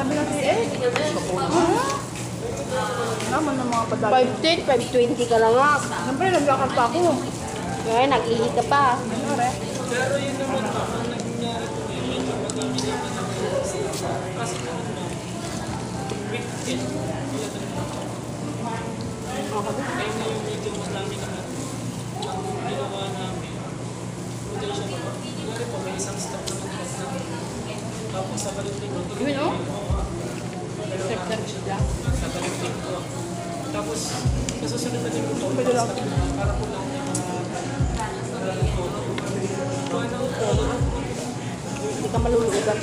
Sabi na si Ed. Naman ng mga padala. 510, 520 ka lang nga. Siyempre, naglakad pa ako. Kaya nag-ihi ka pa. Ano re? Pero yun naman po, ang nangyari po yun, medyo madami naman ang kasi naman ma'am, weekend, kaya na yung medyo madami naman ang ginawa namin. Hindi siya naman. Kunwari po, may isang stop naman po namin. Tapos sa balik-balik po. Yun o? Sa balik-balik po. Tapos, nasusunod na din po po. Para po lang yung Hindi ka malulugan.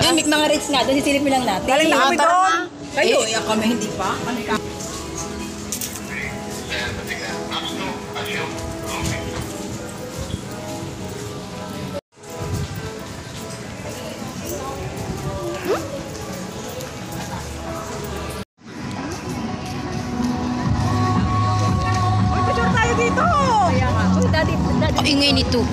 Yung mga rich nga, doon sisilipin lang natin. Galing na kami doon. Kayo, kami hindi pa. Ano ka? Uy, picture tayo dito. Kaya nga. So, daddy. Ingay nito.